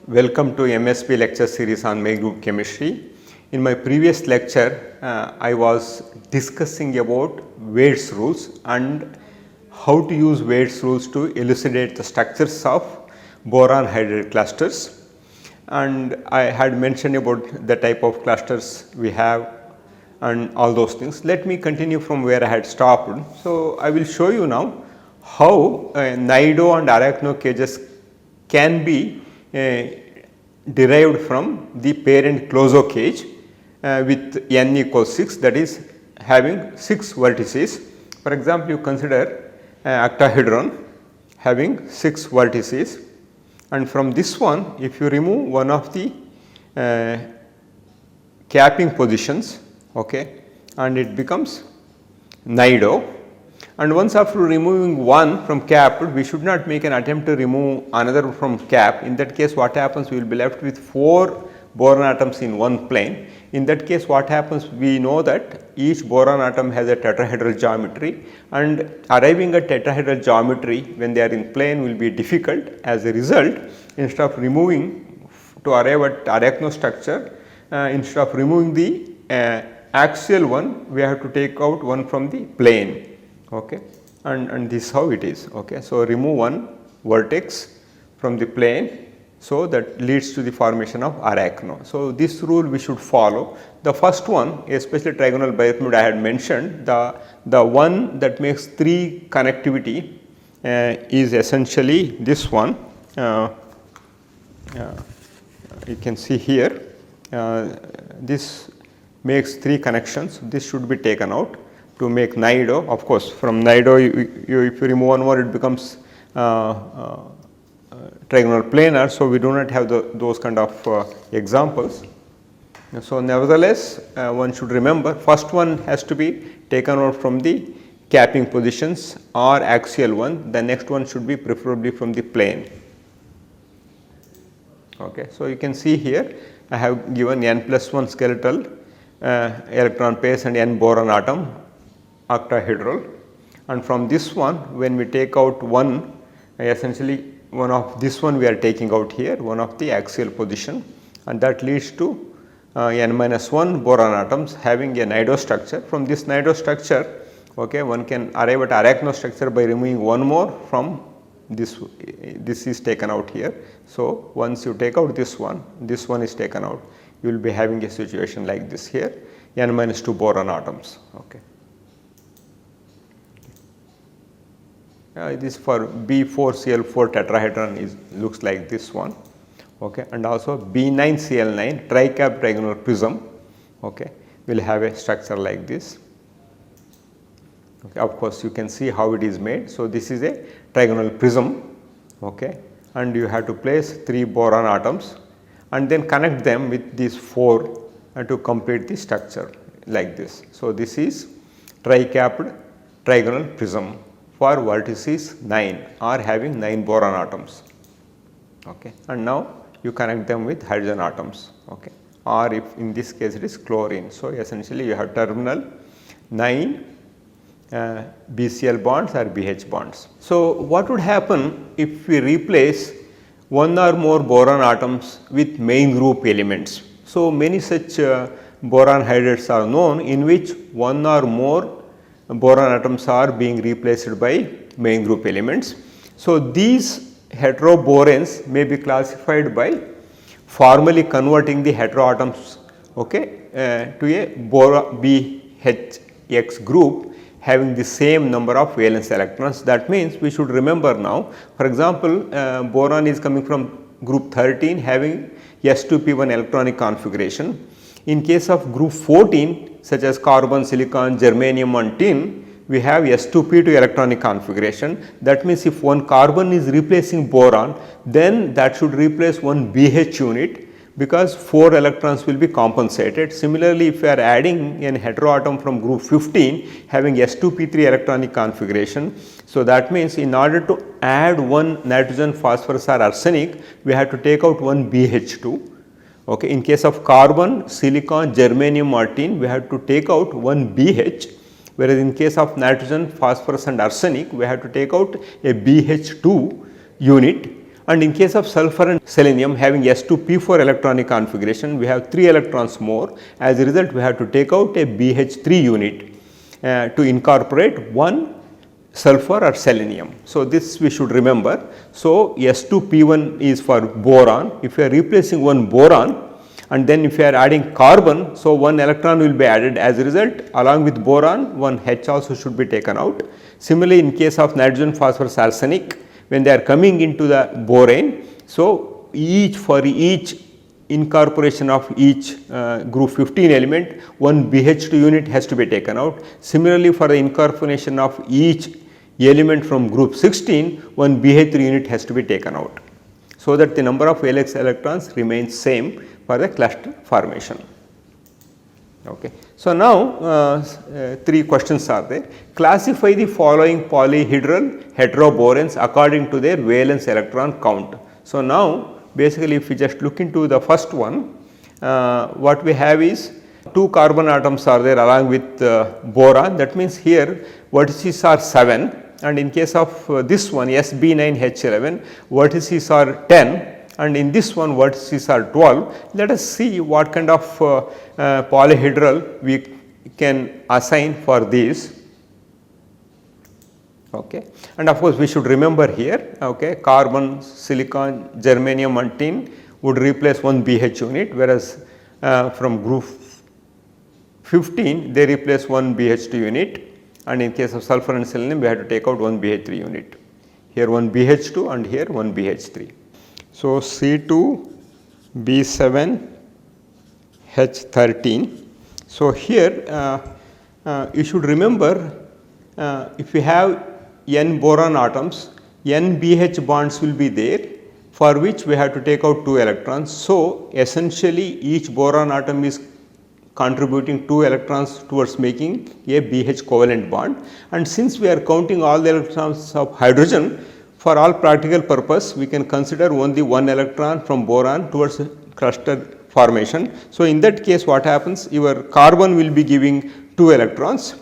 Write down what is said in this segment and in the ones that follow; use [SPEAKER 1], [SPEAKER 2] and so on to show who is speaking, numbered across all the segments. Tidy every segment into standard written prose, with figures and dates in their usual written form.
[SPEAKER 1] Welcome to MSP lecture series on main group chemistry. In my previous lecture, I was discussing about Wade's rules and how to use Wade's rules to elucidate the structures of boron hydride clusters, and I had mentioned about the type of clusters we have and all those things. Let me continue from where I had stopped. So, I will show you now how Nido and Arachno cages can be derived from the parent Closio cage with n equals 6, that is having 6 vertices. For example, you consider octahedron having 6 vertices, and from this one if you remove one of the capping positions, okay, and it becomes Nido. And once after removing one from cap, we should not make an attempt to remove another from cap. In that case, what happens, we will be left with 4 boron atoms in one plane. In that case, what happens, we know that each boron atom has a tetrahedral geometry, and arriving at tetrahedral geometry when they are in plane will be difficult. As a result, instead of removing to arrive at Arachno structure, instead of removing the axial one, we have to take out one from the plane. Okay, and this is how it is. Okay, so remove one vertex from the plane, so that leads to the formation of Arachno. So this rule we should follow. The first one, especially trigonal bipyramid, I had mentioned, the one that makes 3 connectivity is essentially this one. You can see here, this makes 3 connections. This should be taken out to make Nido. Of course, from Nido, if you remove one more, it becomes trigonal planar. So, we do not have those kind of examples. So, nevertheless, one should remember first one has to be taken out from the capping positions or axial one. The next one should be preferably from the plane. Okay. So, you can see here I have given n plus 1 skeletal electron pairs and n boron atom octahedral, and from this one when we take out one, essentially one of this one we are taking out here, one of the axial position, and that leads to n minus 1 boron atoms having a Nido structure. From this Nido structure, okay, one can arrive at Arachno structure by removing one more from this is taken out here. So, once you take out this one is taken out, you will be having a situation like this here, n minus 2 boron atoms. Okay. This for B4Cl4 tetrahedron looks like this one, okay, and also B9Cl9 tricap trigonal prism, okay, will have a structure like this. Okay, of course, you can see how it is made. So, this is a trigonal prism, okay, and you have to place 3 boron atoms and then connect them with these 4 to complete the structure like this. So, this is tricapped trigonal prism for vertices 9 or having 9 boron atoms, okay, and now you connect them with hydrogen atoms, okay, or if in this case it is chlorine. So, essentially you have terminal 9 BCl bonds or BH bonds. So, what would happen if we replace one or more boron atoms with main group elements? So, many such boron hydrides are known in which one or more boron atoms are being replaced by main group elements. So, these heteroborans may be classified by formally converting the heteroatoms, okay, to a BHX group having the same number of valence electrons. That means, we should remember now, for example, boron is coming from group 13 having S2P1 electronic configuration. In case of group 14 such as carbon, silicon, germanium and tin, we have S2P2 electronic configuration. That means, if one carbon is replacing boron, then that should replace one BH unit, because 4 electrons will be compensated. Similarly, if we are adding an heteroatom from group 15 having S2P3 electronic configuration, so that means in order to add one nitrogen, phosphorus or arsenic, we have to take out one BH2. Okay. In case of carbon, silicon, germanium or tin, we have to take out one BH, whereas in case of nitrogen, phosphorus and arsenic, we have to take out a BH2 unit, And in case of sulfur and selenium having s2p4 electronic configuration, we have 3 electrons more. As a result, we have to take out a BH3 unit to incorporate one sulfur or selenium. So, this we should remember. So, S2P1 is for boron. If you are replacing one boron and then if you are adding carbon, so one electron will be added. As a result, along with boron, one H also should be taken out. Similarly, in case of nitrogen, phosphorus, arsenic, when they are coming into the borane, so for each incorporation of each group 15 element, one BH2 unit has to be taken out. Similarly, for the incorporation of each element from group 16, one BH3 unit has to be taken out, so that the number of valence electrons remains same for the cluster formation. Okay. So, now 3 questions are there. Classify the following polyhedral heteroboranes according to their valence electron count. So, now basically if we just look into the first one, what we have is 2 carbon atoms are there along with boron. That means here vertices are 7, and in case of this one Sb9H11 vertices are 10, and in this one vertices are 12. Let us see what kind of polyhedral we can assign for these. Okay. And of course, we should remember here, okay, carbon, silicon, germanium and tin would replace one BH unit, whereas from group 15 they replace one BH2 unit, and in case of sulfur and selenium we have to take out one BH3 unit. Here one BH2 and here one BH3. So, C2, B7, H13. So, here you should remember if you have n boron atoms, n BH bonds will be there, for which we have to take out 2 electrons. So, essentially each boron atom is contributing 2 electrons towards making a BH covalent bond, and since we are counting all the electrons of hydrogen, for all practical purpose we can consider only 1 electron from boron towards cluster formation. So, in that case what happens, your carbon will be giving 2 electrons.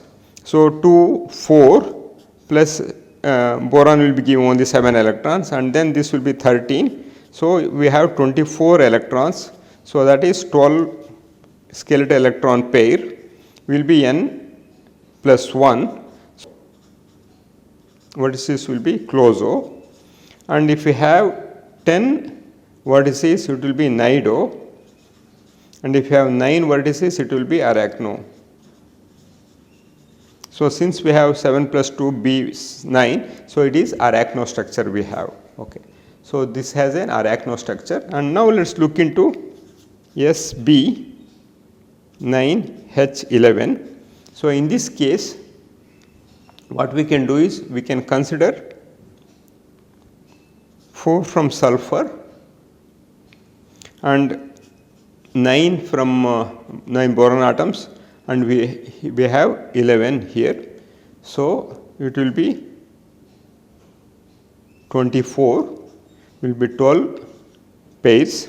[SPEAKER 1] So, 2 4 plus boron will be giving only 7 electrons, and then this will be 13. So, we have 24 electrons. So, that is 12 skeletal electron pair will be n plus 1. Vertices will be closo, and if we have 10 vertices it will be nido, and if you have 9 vertices it will be arachno. So, since we have 7 plus 2 B 9, so it is arachno structure we have. Okay. So, this has an arachno structure, and now let us look into Sb 9H11. So, in this case what we can do is we can consider 4 from sulfur and 9 from 9 boron atoms, and we have 11 here. So, it will be 24, will be 12 pairs.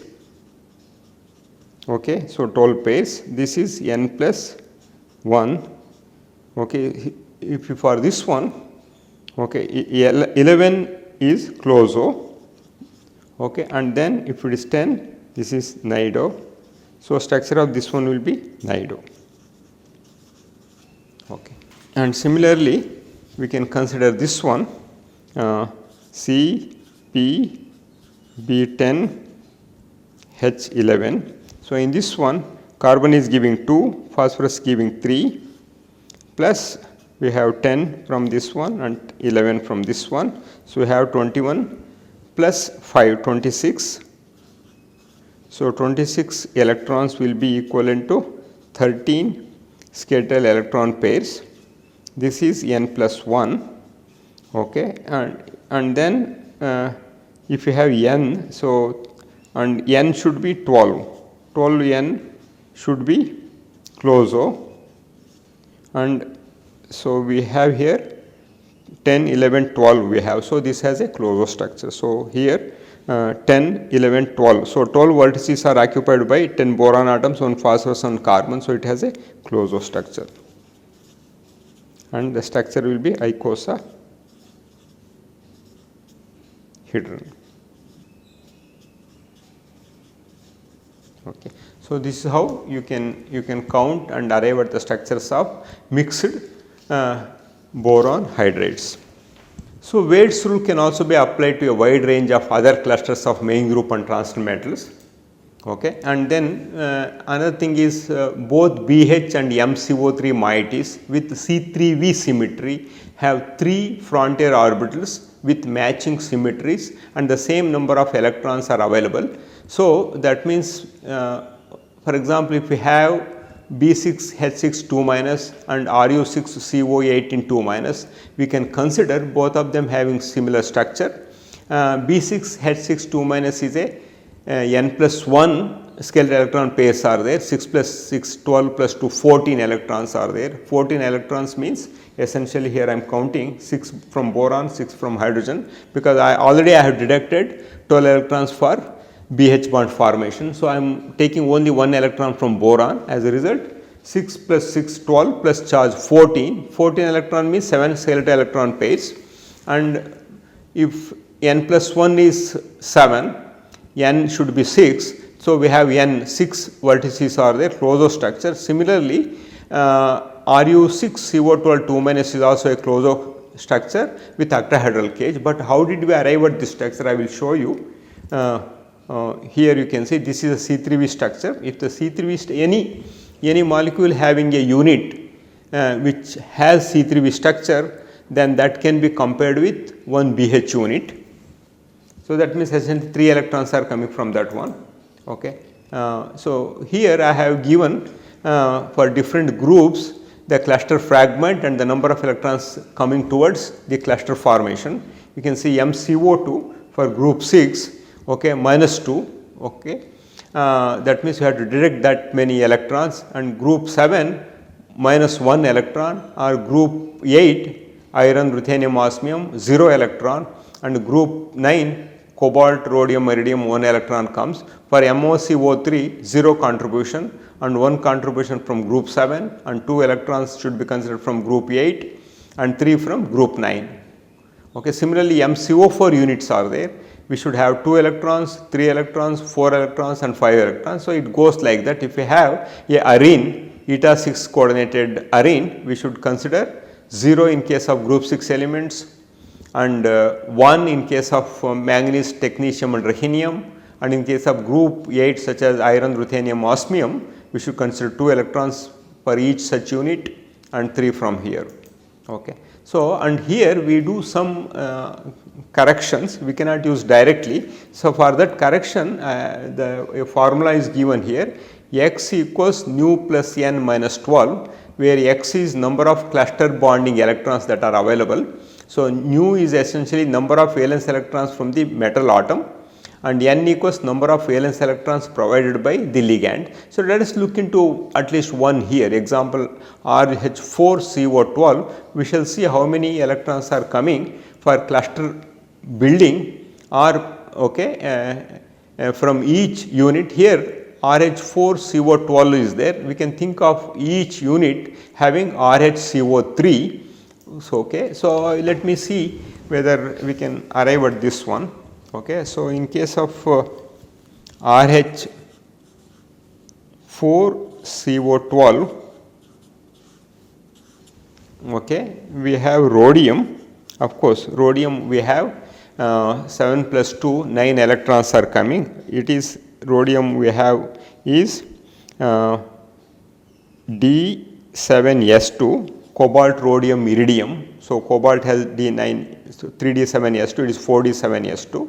[SPEAKER 1] Okay. So, 12 pairs, this is n plus 1. Okay. If for this one, okay, 11 is closo, okay, and then if it is 10, this is nido. So, structure of this one will be nido. Okay. And similarly, we can consider this one C P B10 H11. So, in this one carbon is giving 2, phosphorus giving 3, plus we have 10 from this one and 11 from this one. So, we have 21 plus 5, 26. So, 26 electrons will be equivalent to 13 skeletal electron pairs. This is n plus 1, okay, and then if you have n, so and n should be 12 n should be closo, and so we have here 10, 11, 12 we have. So, this has a closo structure. So, here 10, 11, 12. So, 12 vertices are occupied by 10 boron atoms, 1 phosphorus and carbon. So, it has a closo structure, and the structure will be icosahedron. Okay. So, this is how you can count and arrive at the structures of mixed boron hydrates. So, Wade's rule can also be applied to a wide range of other clusters of main group and transition metals. Okay. And then another thing is both BH and MCO3 moieties with C3V symmetry have 3 frontier orbitals with matching symmetries and the same number of electrons are available. So, that means for example, if we have B6H6 2 minus and Ru6 CO8 in 2 minus, we can consider both of them having similar structure. B6H6 2 minus is a n plus 1 scaled electron pairs are there, 6 plus 6 12 plus 2 14 electrons are there. 14 electrons means essentially here I am counting 6 from boron, 6 from hydrogen, because I have deducted 12 electrons for BH bond formation. So, I am taking only 1 electron from boron. As a result, 6 plus 6 12 plus charge 14, 14 electron means 7 scaled electron pairs, and if n plus 1 is 7, n should be 6. So, we have n 6 vertices are there, closure structure. Similarly, Ru6 CO12 2 minus is also a closure structure with octahedral cage, but how did we arrive at this structure? I will show you. Here you can see this is a C3V structure. If the C3V any molecule having a unit which has C3V structure, then that can be compared with one BH unit. So, that means essentially 3 electrons are coming from that one. Okay. So, here I have given for different groups the cluster fragment and the number of electrons coming towards the cluster formation. You can see MCO2 for group 6, okay, minus 2, okay. That means you have to direct that many electrons, and group 7 minus 1 electron, or group 8 iron, ruthenium, osmium 0 electron, and group 9 cobalt, rhodium, iridium 1 electron comes. For MoCO3 0 contribution and 1 contribution from group 7, and 2 electrons should be considered from group 8 and 3 from group 9. Okay. Similarly, MCO4 units are there. We should have 2 electrons, 3 electrons, 4 electrons and 5 electrons. So, it goes like that. If we have a arene, eta 6 coordinated arene, we should consider 0 in case of group 6 elements, and 1 in case of manganese, technetium and rhenium, and in case of group 8 such as iron, ruthenium, osmium, we should consider 2 electrons for each such unit and 3 from here. Okay. So, and here we do some corrections, we cannot use directly. So, for that correction the formula is given here, x equals nu plus n minus 12, where x is number of cluster bonding electrons that are available. So, nu is essentially number of valence electrons from the metal atom, and n equals number of valence electrons provided by the ligand. So, let us look into at least one here, example RH4CO12, we shall see how many electrons are coming for cluster building, or okay, from each unit. Here RH4CO12 is there, we can think of each unit having RHCO3. So, okay. So, let me see whether we can arrive at this one. Okay. So, in case of RH4CO12, okay, we have rhodium. Of course, rhodium we have 7 plus 2, 9 electrons are coming. It is rhodium we have is D7S2, cobalt, rhodium, iridium. So, cobalt has D9, so 3D7S2, it is 4D7S2,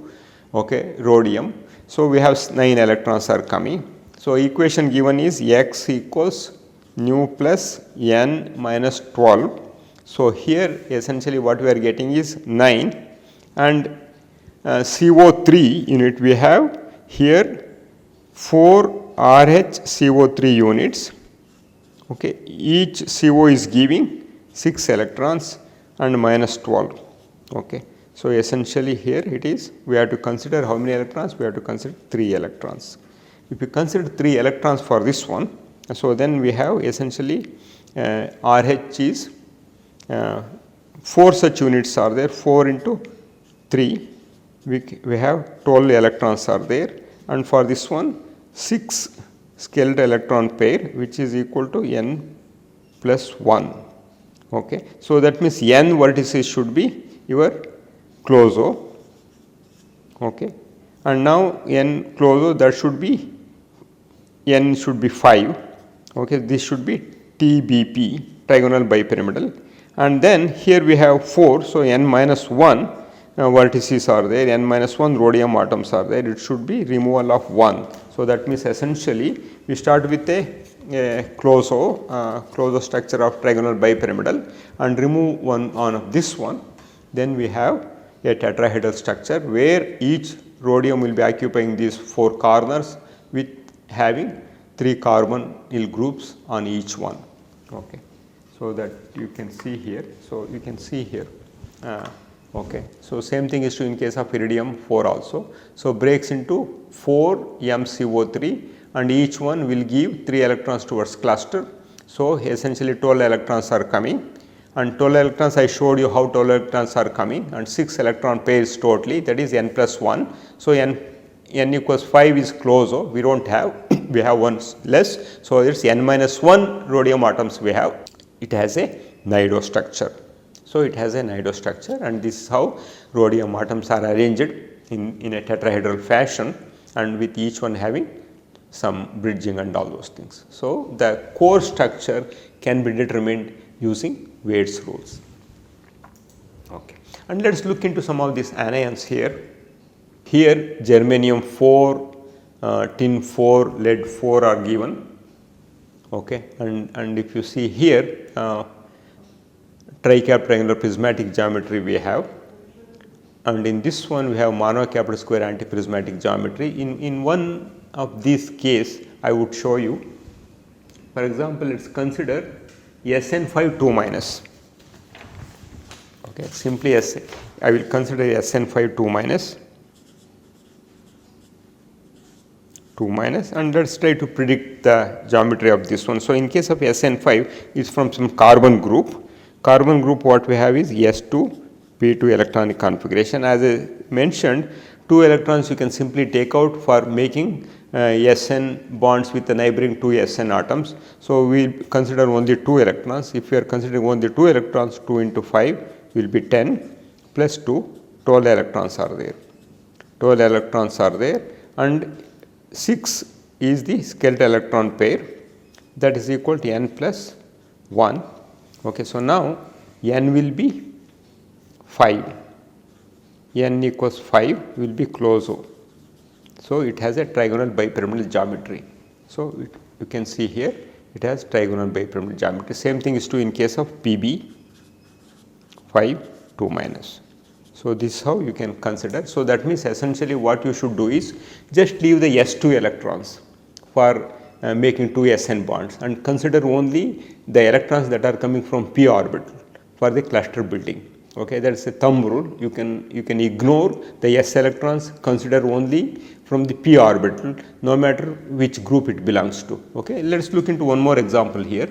[SPEAKER 1] okay, rhodium. So, we have 9 electrons are coming. So, equation given is x equals nu plus n minus 12. So, here essentially what we are getting is 9, and CO3 unit we have here 4 RHCO3 units. Okay. Each CO is giving 6 electrons and minus 12. Okay. So, essentially here it is, we have to consider how many electrons? We have to consider 3 electrons. If we consider 3 electrons for this one, so then we have essentially RH is 4 such units are there, 4 into 3, we have 12 electrons are there, and for this one 6 skeletal electron pair which is equal to n plus 1. Okay. So, that means n vertices should be your closo, okay. And now n closo, that should be n should be 5, okay. This should be TBP, trigonal bipyramidal, and then here we have 4. So, n minus 1 vertices are there, n minus 1 rhodium atoms are there, it should be removal of 1. So, that means essentially we start with a closo structure of trigonal bipyramidal and remove one on this one, then we have a tetrahedral structure where each rhodium will be occupying these 4 corners with having 3 carbonyl groups on each one. Okay. So, that you can see here. So, you can see here. Okay. So, same thing is true in case of iridium 4 also. So, breaks into 4 MCO3 and each one will give 3 electrons towards cluster. So, essentially 12 electrons are coming, and 12 electrons I showed you how 12 electrons are coming, and 6 electron pairs totally, that is n plus 1. So, n equals 5 is closo, we do not have, we have one less. So, it is n minus 1 rhodium atoms we have, it has a nido structure. So, it has a nido structure, and this is how rhodium atoms are arranged in a tetrahedral fashion, and with each one having some bridging and all those things. So, the core structure can be determined using Wade's rules. Okay. And let us look into some of these anions here. Here germanium 4, tin 4, lead 4 are given. Okay. And if you see here, tricap triangular prismatic geometry we have, and in this one we have monocapped square antiprismatic geometry. In one of these case I would show you. For example, let us consider SN5 2 minus. Okay, simply I will consider SN5 2 minus, and let us try to predict the geometry of this one. So, in case of SN5 is from some carbon group. Carbon group what we have is S2 P2 electronic configuration. As I mentioned, 2 electrons you can simply take out for making SN bonds with the neighboring 2 SN atoms. So, we will consider only 2 electrons. If we are considering only 2 electrons, 2 into 5 will be 10 plus 2, 12 electrons are there. 12 electrons are there, and 6 is the skeletal electron pair, that is equal to n plus 1. Okay. So, now n will be 5, n equals 5 will be closo. So, it has a trigonal bipyramidal geometry. So, you can see here it has trigonal bipyramidal geometry. Same thing is true in case of PB 5 2 minus. So, this is how you can consider. So, that means essentially what you should do is just leave the S2 electrons for making 2 SN bonds and consider only the electrons that are coming from p orbital for the cluster building. Okay, that is a thumb rule. You can ignore the s electrons, consider only from the p orbital, no matter which group it belongs to. Okay, let us look into one more example here.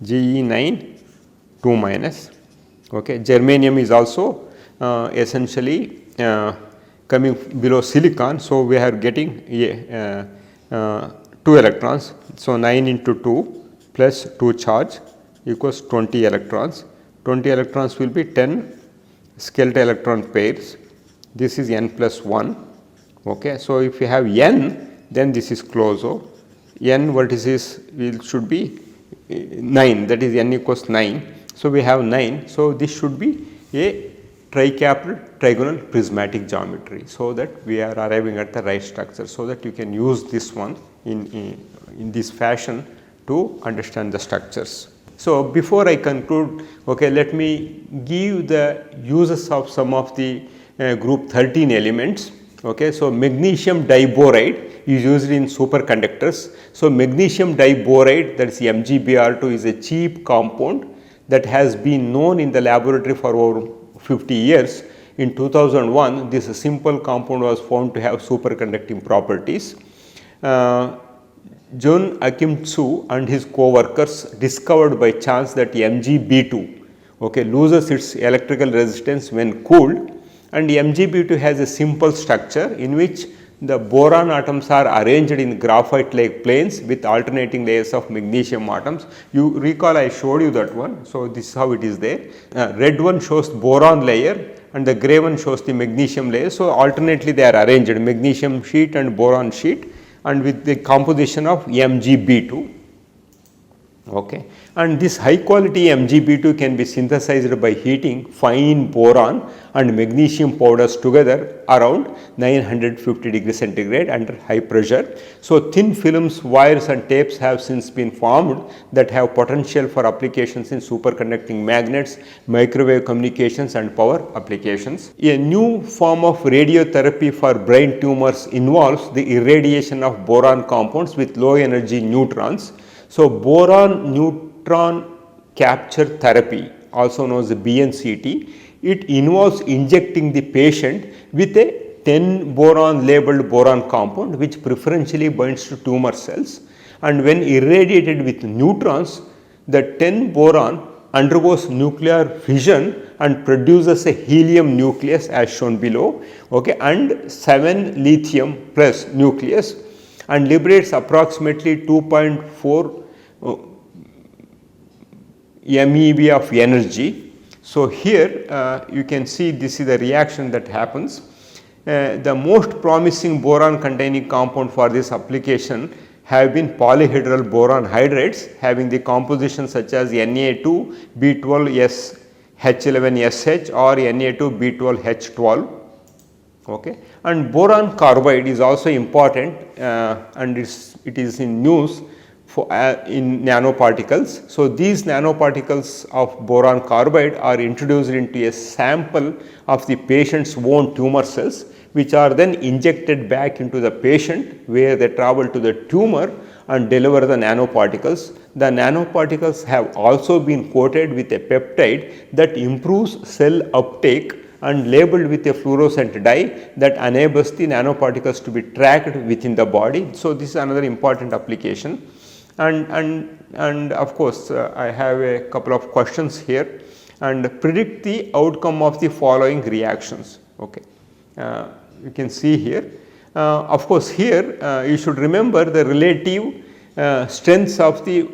[SPEAKER 1] Ge9 2 minus. Okay, germanium is also essentially coming below silicon. So, we are getting 2 electrons. So, 9 into 2 plus 2 charge equals 20 electrons. 20 electrons will be 10 skeletal electron pairs. This is n plus 1. Okay. So, if you have n, then this is closo. N vertices should be 9, that is n equals 9. So, we have 9. So, this should be a tricapped trigonal prismatic geometry. So, that we are arriving at the right structure. So, that you can use this one in this fashion to understand the structures. So, before I conclude, okay, let me give the uses of some of the group 13 elements. Okay. So, magnesium diboride is used in superconductors. So, magnesium diboride, that is MgBr2, is a cheap compound that has been known in the laboratory for over 50 years. In 2001, this simple compound was found to have superconducting properties. Jun Akimtsu and his co-workers discovered by chance that MgB2 loses its electrical resistance when cooled, and MgB2 has a simple structure in which the boron atoms are arranged in graphite-like planes with alternating layers of magnesium atoms. You recall I showed you that one. So, this is how it is there. Red one shows boron layer and the grey one shows the magnesium layer. So, alternately they are arranged, magnesium sheet and boron sheet, and with the composition of MgB2. Okay. And this high quality MgB2 can be synthesized by heating fine boron and magnesium powders together around 950 degrees centigrade under high pressure. So, thin films, wires and tapes have since been formed that have potential for applications in superconducting magnets, microwave communications and power applications. A new form of radiotherapy for brain tumors involves the irradiation of boron compounds with low energy neutrons. So, boron neutron capture therapy, also known as BNCT, it involves injecting the patient with a 10 boron labeled boron compound which preferentially binds to tumor cells, and when irradiated with neutrons, the 10 boron undergoes nuclear fission and produces a helium nucleus as shown below, okay, and 7 lithium plus nucleus, and liberates approximately 2.4 MeV of energy. So, here you can see this is the reaction that happens. The most promising boron containing compound for this application have been polyhedral boron hydrates having the composition such as Na2B12S H11SH or Na2B12H12. Okay. And boron carbide is also important and it is in use for in nanoparticles. So, these nanoparticles of boron carbide are introduced into a sample of the patient's own tumor cells, which are then injected back into the patient where they travel to the tumor and deliver the nanoparticles. The nanoparticles have also been coated with a peptide that improves cell uptake and labeled with a fluorescent dye that enables the nanoparticles to be tracked within the body. So, this is another important application. And of course, I have a couple of questions here, and predict the outcome of the following reactions. Okay. You can see here. Of course, here you should remember the relative strengths of the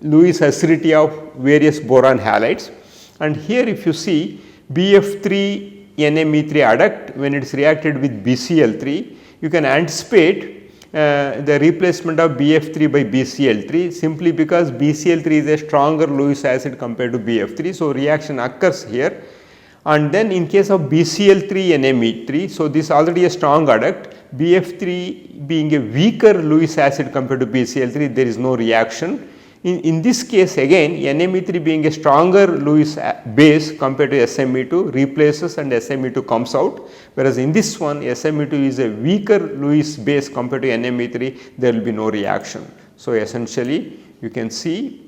[SPEAKER 1] Lewis acidity of various boron halides, and here if you see BF3 NMe3 adduct, when it is reacted with BCl3, you can anticipate the replacement of BF3 by BCl3 simply because BCl3 is a stronger Lewis acid compared to BF3. So, reaction occurs here, and then in case of BCl3 NMe3, so this already a strong adduct, BF3 being a weaker Lewis acid compared to BCl3, there is no reaction. In this case again, NMe3 being a stronger Lewis base compared to SME2 replaces and SME2 comes out, whereas in this one SME2 is a weaker Lewis base compared to NMe3, there will be no reaction. So, essentially you can see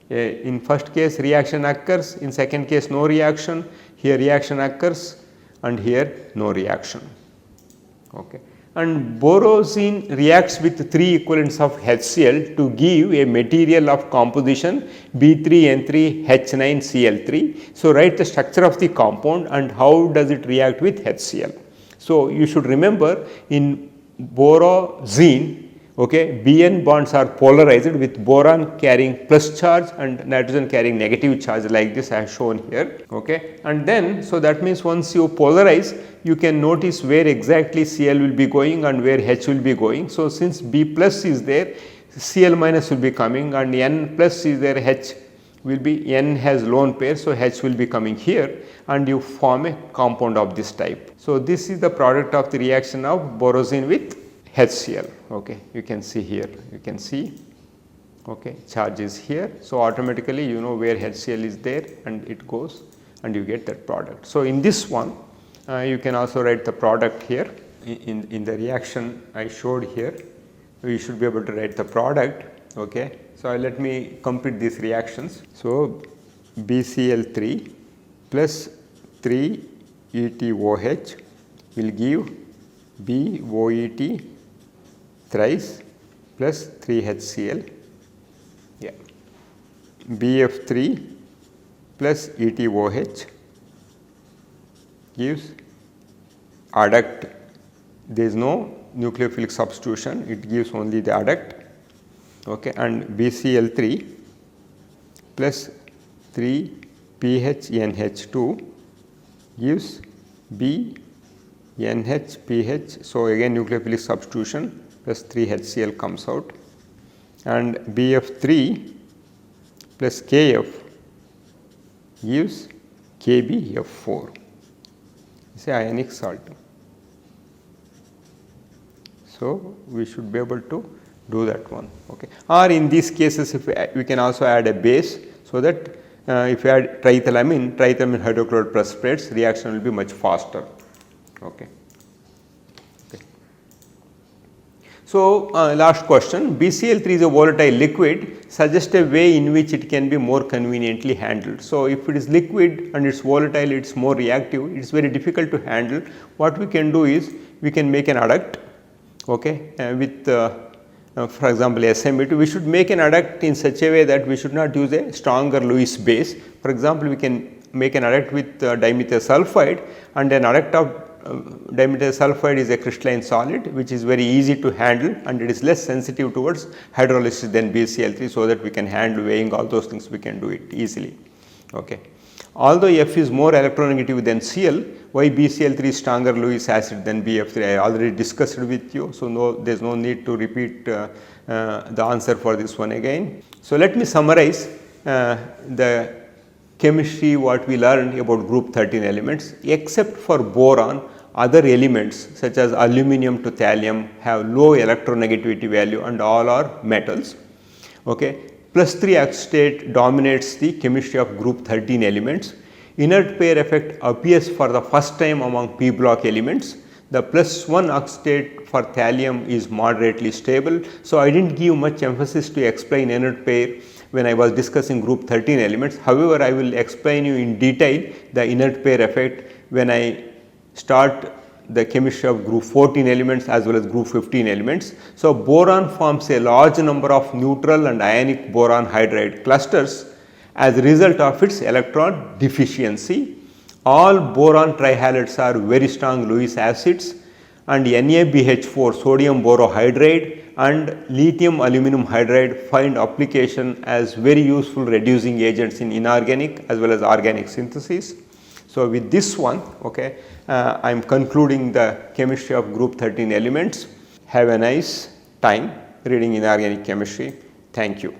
[SPEAKER 1] in first case reaction occurs, in second case no reaction, here reaction occurs and here no reaction. Okay. And borosine reacts with 3 equivalents of HCl to give a material of composition B3N3H9Cl3. So, write the structure of the compound and how does it react with HCl. So, you should remember in borosine, okay, Bn bonds are polarized with boron carrying plus charge and nitrogen carrying negative charge like this as shown here. Okay. And then, so that means once you polarize, you can notice where exactly Cl will be going and where H will be going. So, since B plus is there, Cl minus will be coming, and N plus is there, H will be, N has lone pair. So, H will be coming here and you form a compound of this type. So, this is the product of the reaction of borosine with HCl. Okay. You can see here, you can see, okay, charge is here. So, automatically you know where HCl is there and it goes and you get that product. So, in this one you can also write the product here in the reaction I showed here, we should be able to write the product. Okay. So, let me complete these reactions. So, BCl3 plus 3 ETOH will give BOET thrice plus 3 HCl, yeah, BF3 plus ETOH gives adduct, there is no nucleophilic substitution, it gives only the adduct, okay, and BCl3 plus 3 PHNH2 gives BNHPH. So, again nucleophilic substitution plus 3 HCl comes out, and BF3 plus KF gives KBF4. It's a ionic salt. So, we should be able to do that one, okay. Or in these cases, if we can also add a base, so that if you add triethylamine hydrochloride precipitates, reaction will be much faster, okay. So, last question, BCl3 is a volatile liquid, suggest a way in which it can be more conveniently handled. So, if it is liquid and it is volatile, it is more reactive, it is very difficult to handle. What we can do is, we can make an adduct, okay, with for example, SME2, we should make an adduct in such a way that we should not use a stronger Lewis base. For example, we can make an adduct with dimethyl sulfide, and an adduct of dimethyl sulfide is a crystalline solid which is very easy to handle, and it is less sensitive towards hydrolysis than BCl3, so that we can handle weighing, all those things we can do it easily, okay. Although F is more electronegative than Cl, why BCl3 is stronger Lewis acid than BF3, I already discussed it with you. So, there is no need to repeat the answer for this one again. So, let me summarize the chemistry what we learned about group 13 elements. Except for boron, other elements such as aluminum to thallium have low electronegativity value and all are metals, okay. Plus 3 acetate dominates the chemistry of group 13 elements. Inert pair effect appears for the first time among p block elements. The plus 1 acetate for thallium is moderately stable. So, I did not give much emphasis to explain inert pair when I was discussing group 13 elements. However, I will explain you in detail the inert pair effect when I start the chemistry of group 14 elements as well as group 15 elements. So, boron forms a large number of neutral and ionic boron hydride clusters as a result of its electron deficiency. All boron trihalides are very strong Lewis acids, and NaBH4 sodium borohydride and lithium aluminum hydride find application as very useful reducing agents in inorganic as well as organic synthesis. So, with this one, okay, I am concluding the chemistry of group 13 elements. Have a nice time reading inorganic chemistry. Thank you.